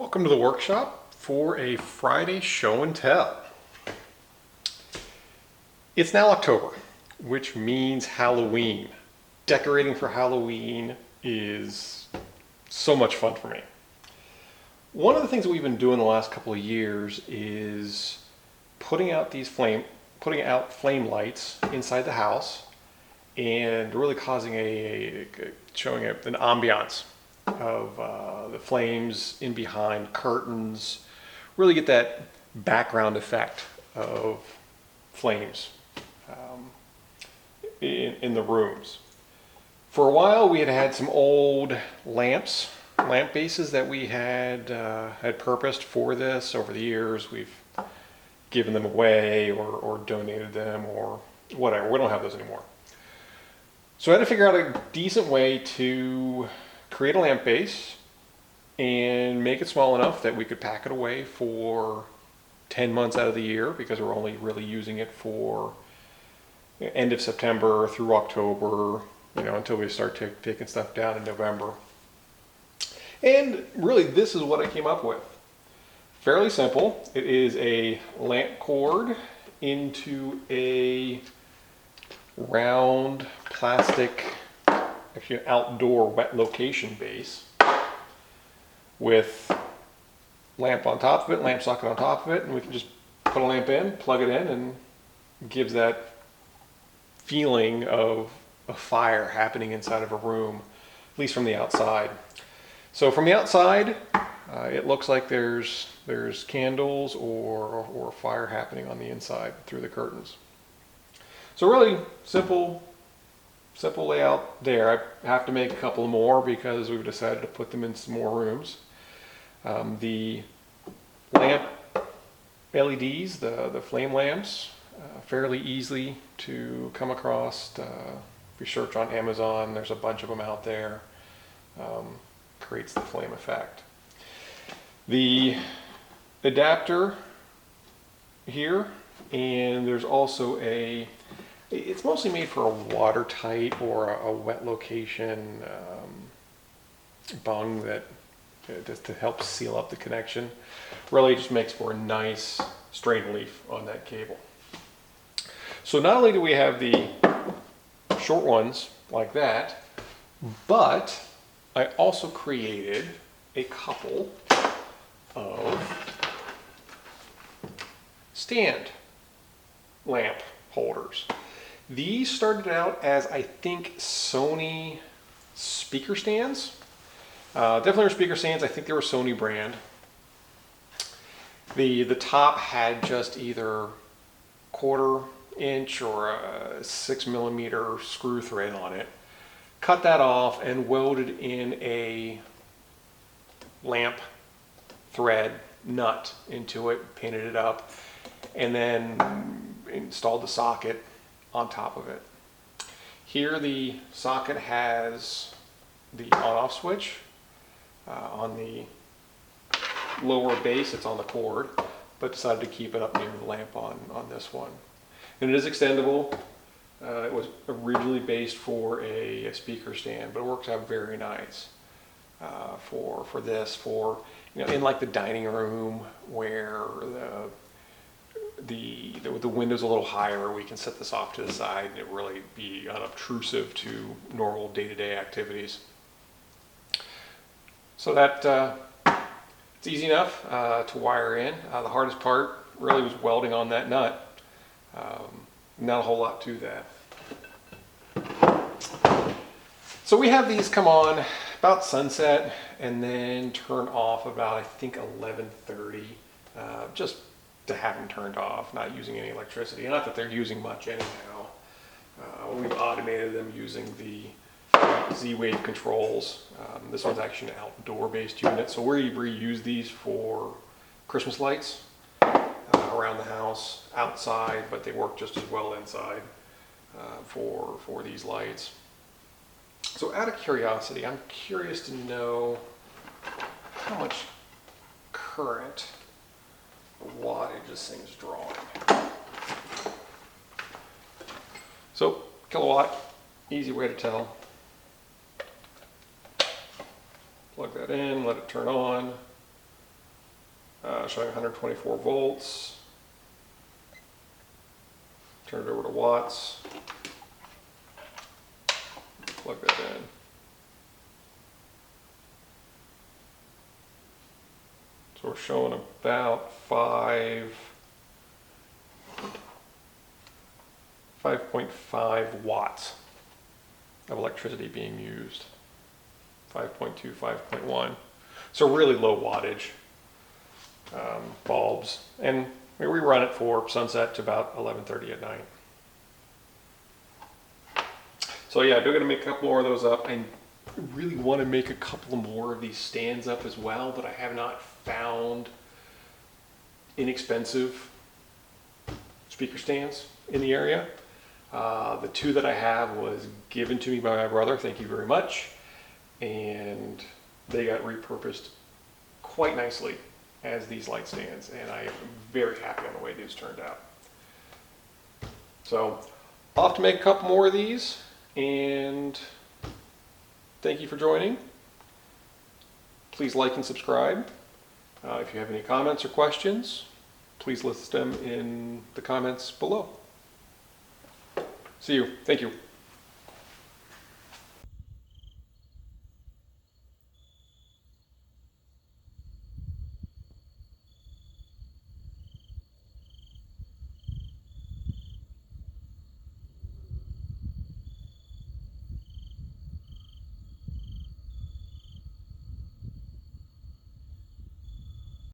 Welcome to the workshop for a Friday show and tell. It's now October, which means Halloween. Decorating for Halloween is so much fun for me. One of the things that we've been doing the last couple of years is putting out flame lights inside the house and really causing showing an ambiance of the flames in behind curtains, really get that background effect of flames in the rooms. For a while we had some old lamp bases that we had purposed for this. Over the years we've given them away or donated them or whatever. We don't have those anymore. So I had to figure out a decent way to create a lamp base and make it small enough that we could pack it away for 10 months out of the year, because we're only really using it for end of September through October, until we start taking stuff down in November. And really, this is what I came up with. Fairly simple. It is a lamp cord into a round plastic, actually an outdoor wet location base with lamp on top of it, lamp socket on top of it, and we can just put a lamp in, plug it in, and it gives that feeling of a fire happening inside of a room, at least from the outside. So from the outside, it looks like there's candles or fire happening on the inside through the curtains. So really simple layout there. I have to make a couple more because we've decided to put them in some more rooms. The lamp LEDs, the flame lamps, fairly easily to come across. If you search on Amazon, there's a bunch of them out there. Creates the flame effect. The adapter here, and there's also it's mostly made for a watertight or a wet location bung that just to help seal up the connection. Really just makes for a nice straight leaf on that cable. So not only do we have the short ones like that, but I also created a couple of stand lamp holders. These started out as, I think, Sony speaker stands. Definitely were speaker stands. I think they were Sony brand. The top had just either 1/4 inch or a 6mm screw thread on it. Cut that off and welded in a lamp thread nut into it, painted it up, and then installed the socket on top of it. Here the socket has the on-off switch on the lower base. It's on the cord, but decided to keep it up near the lamp on this one. And it is extendable. It was originally based for a speaker stand, but it works out very nice for this, in like the dining room where the window's a little higher. We can set this off to the side and it really be unobtrusive to normal day-to-day activities. So that it's easy enough to wire in. The hardest part really was welding on that nut. Not a whole lot to that. So we have these come on about sunset and then turn off about, I think, 11:30, just to have them turned off, not using any electricity. Not that they're using much anyhow. We've automated them using the Z-Wave controls. This one's actually an outdoor-based unit, so we reuse these for Christmas lights around the house, outside, but they work just as well inside for these lights. So out of curiosity, I'm curious to know how much current wattage this thing's drawing. So kilowatt, easy way to tell. Plug that in, let it turn on. showing 124 volts. Turn it over to watts. Plug that in. So we're showing about 5.5 watts of electricity being used. 5.2, 5.1. So really low wattage bulbs. And we run it for sunset to about 11:30 at night. So yeah, I'm going to make a couple more of those up. I really want to make a couple more of these stands up as well, but I have not found inexpensive speaker stands in the area. The two that I have was given to me by my brother, thank you very much, and they got repurposed quite nicely as these light stands, and I am very happy on the way these turned out. So I'll have to make a couple more of these, and thank you for joining. Please like and subscribe. If you have any comments or questions, please list them in the comments below. See you. Thank you.